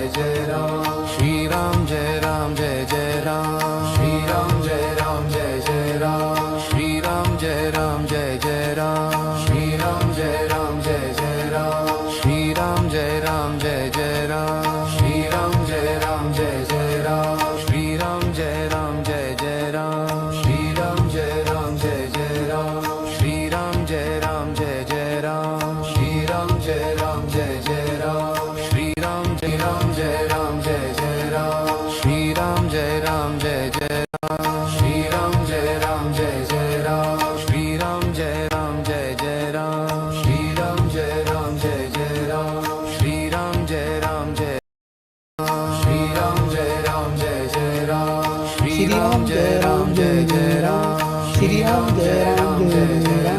जय जय राम श्रीराम जय राम जय जय राम श्रीराम जय राम जय जय राम श्रीराम जय राम जय जय राम श्रीराम जय राम जय जय राम श्रीराम जय राम जय जय राम श्रीराम जय राम जय जय राम श्रीराम जय राम जय जय राम श्रीराम जय राम जय जय राम श्रीराम जय राम जय जय राम श्रीराम जय राम जय जय राम श्रीराम जय राम जय राम जय जय राम श्रीराम जय राम जय जय राम श्रीराम जय राम जय जय राम श्रीराम जय राम जय जय राम श्रीराम जय राम जय जय राम श्रीराम जय राम जय श्रीराम जय राम जय जय राम श्रीराम जय राम जय जय राम श्रीराम जय राम जय जय